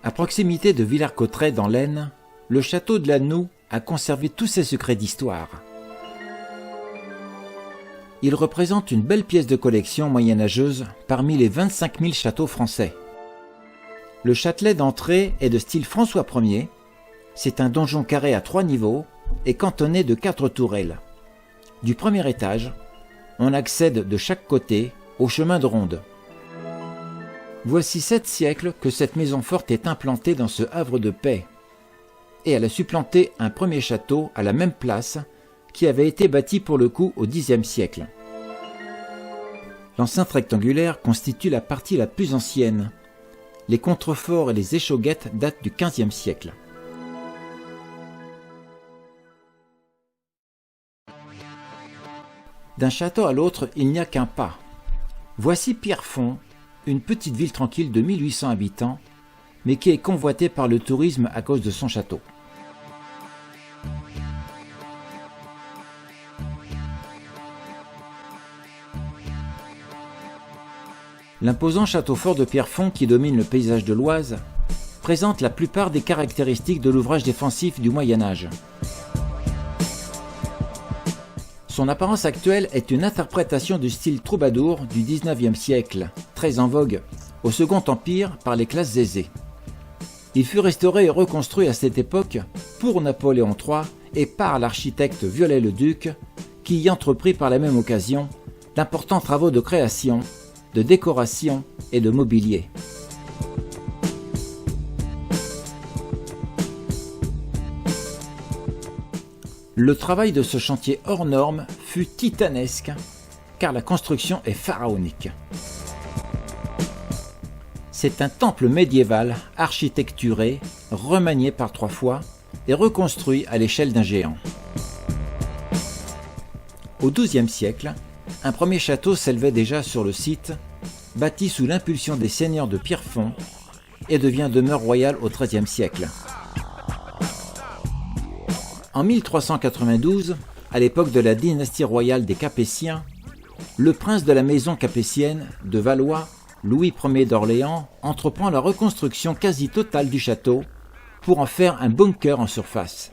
À proximité de Villers-Cotterêts dans l'Aisne, le château de la Noue a conservé tous ses secrets d'histoire. Il représente une belle pièce de collection moyenâgeuse parmi les 25 000 châteaux français. Le châtelet d'entrée est de style François Ier. C'est un donjon carré à 3 niveaux et cantonné de 4 tourelles. Du premier étage, on accède de chaque côté au chemin de ronde. Voici 7 siècles que cette maison forte est implantée dans ce havre de paix. Et elle a supplanté un premier château à la même place qui avait été bâti pour le coup au Xe siècle. L'enceinte rectangulaire constitue la partie la plus ancienne. Les contreforts et les échauguettes datent du XVe siècle. D'un château à l'autre, il n'y a qu'un pas. Voici Pierrefonds, une petite ville tranquille de 1800 habitants, mais qui est convoitée par le tourisme à cause de son château. L'imposant château fort de Pierrefonds, qui domine le paysage de l'Oise, présente la plupart des caractéristiques de l'ouvrage défensif du Moyen Âge. Son apparence actuelle est une interprétation du style troubadour du XIXe siècle, très en vogue, au Second Empire par les classes aisées. Il fut restauré et reconstruit à cette époque pour Napoléon III et par l'architecte Viollet-le-Duc, qui y entreprit par la même occasion d'importants travaux de création, de décoration et de mobilier. Le travail de ce chantier hors norme fut titanesque, car la construction est pharaonique. C'est un temple médiéval architecturé, remanié par 3 fois et reconstruit à l'échelle d'un géant. Au XIIe siècle, un premier château s'élevait déjà sur le site, bâti sous l'impulsion des seigneurs de Pierrefonds, et devient demeure royale au XIIIe siècle. En 1392, à l'époque de la dynastie royale des Capétiens, le prince de la maison capétienne de Valois, Louis Ier d'Orléans, entreprend la reconstruction quasi totale du château pour en faire un bunker en surface.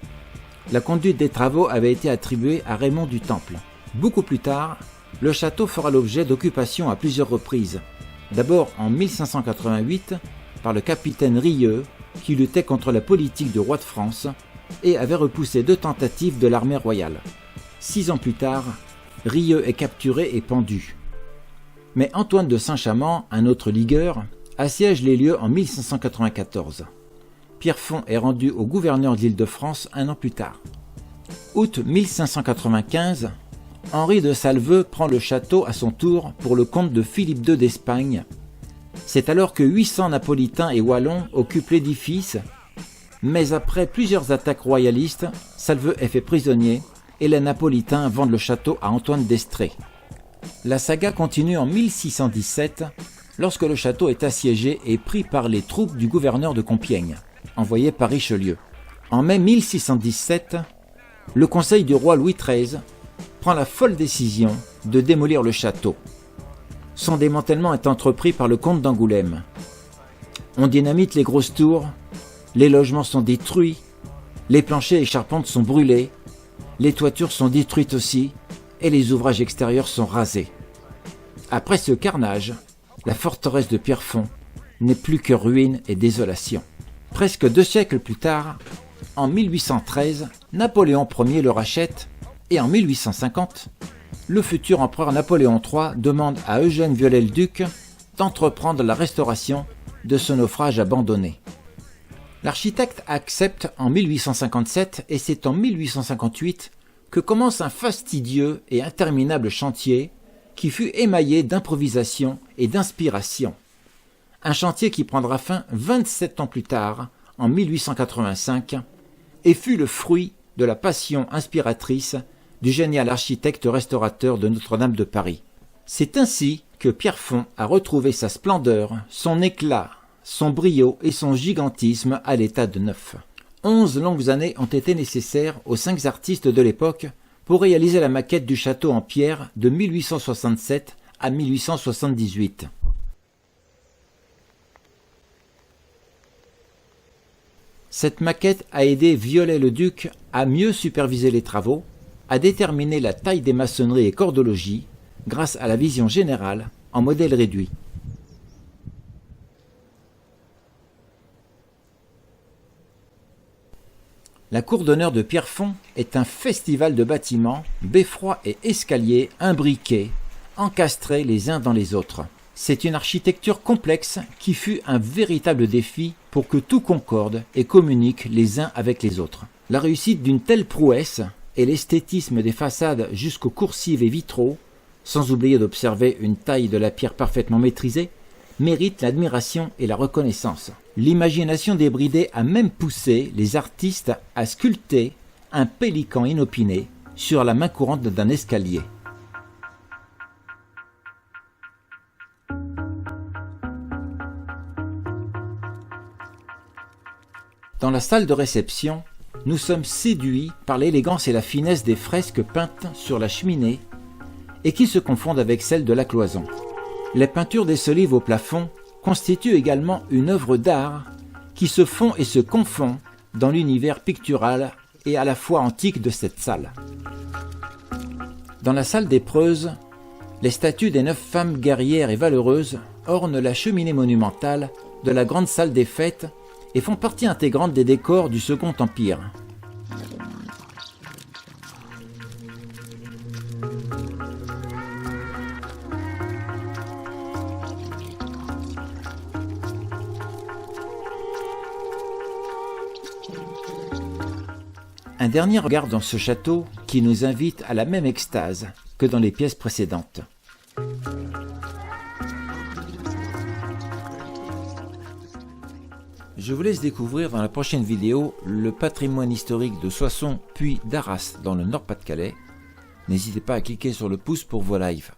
La conduite des travaux avait été attribuée à Raymond du Temple. Beaucoup plus tard, le château fera l'objet d'occupations à plusieurs reprises. D'abord en 1588 par le capitaine Rieux, qui luttait contre la politique du roi de France et avait repoussé 2 tentatives de l'armée royale. 6 ans plus tard, Rieux est capturé et pendu. Mais Antoine de Saint-Chamand, un autre ligueur, assiège les lieux en 1594. Pierrefonds est rendu au gouverneur d'Île-de-France 1 an plus tard. Août 1595, Henri de Salveux prend le château à son tour pour le compte de Philippe II d'Espagne. C'est alors que 800 Napolitains et Wallons occupent l'édifice, mais après plusieurs attaques royalistes, Salveux est fait prisonnier et les Napolitains vendent le château à Antoine d'Estrées. La saga continue en 1617, lorsque le château est assiégé et pris par les troupes du gouverneur de Compiègne, envoyé par Richelieu. En mai 1617, le conseil du roi Louis XIII prend la folle décision de démolir le château. Son démantèlement est entrepris par le comte d'Angoulême. On dynamite les grosses tours, les logements sont détruits, les planchers et charpentes sont brûlés, les toitures sont détruites aussi, et les ouvrages extérieurs sont rasés. Après ce carnage, la forteresse de Pierrefonds n'est plus que ruine et désolation. Presque 2 siècles plus tard, en 1813, Napoléon Ier le rachète, et en 1850, le futur empereur Napoléon III demande à Eugène Viollet-le-Duc d'entreprendre la restauration de ce naufrage abandonné. L'architecte accepte en 1857 et c'est en 1858 que commence un fastidieux et interminable chantier qui fut émaillé d'improvisation et d'inspiration. Un chantier qui prendra fin 27 ans plus tard, en 1885, et fut le fruit de la passion inspiratrice du génial architecte restaurateur de Notre-Dame de Paris. C'est ainsi que Pierrefonds a retrouvé sa splendeur, son éclat, son brio et son gigantisme à l'état de neuf. 11 longues années ont été nécessaires aux 5 artistes de l'époque pour réaliser la maquette du château en pierre de 1867 à 1878. Cette maquette a aidé Viollet-le-Duc à mieux superviser les travaux, à déterminer la taille des maçonneries et cordologies grâce à la vision générale en modèle réduit. La cour d'honneur de Pierrefonds est un festival de bâtiments, beffrois et escaliers imbriqués, encastrés les uns dans les autres. C'est une architecture complexe qui fut un véritable défi pour que tout concorde et communique les uns avec les autres. La réussite d'une telle prouesse et l'esthétisme des façades jusqu'aux coursives et vitraux, sans oublier d'observer une taille de la pierre parfaitement maîtrisée, méritent l'admiration et la reconnaissance. L'imagination débridée a même poussé les artistes à sculpter un pélican inopiné sur la main courante d'un escalier. Dans la salle de réception, nous sommes séduits par l'élégance et la finesse des fresques peintes sur la cheminée et qui se confondent avec celles de la cloison. Les peintures des solives au plafond constituent également une œuvre d'art qui se fond et se confond dans l'univers pictural et à la fois antique de cette salle. Dans la salle des Preuses, les statues des 9 femmes guerrières et valeureuses ornent la cheminée monumentale de la grande salle des fêtes et font partie intégrante des décors du Second Empire. Un dernier regard dans ce château qui nous invite à la même extase que dans les pièces précédentes. Je vous laisse découvrir dans la prochaine vidéo le patrimoine historique de Soissons puis d'Arras dans le Nord-Pas-de-Calais. N'hésitez pas à cliquer sur le pouce pour vos lives.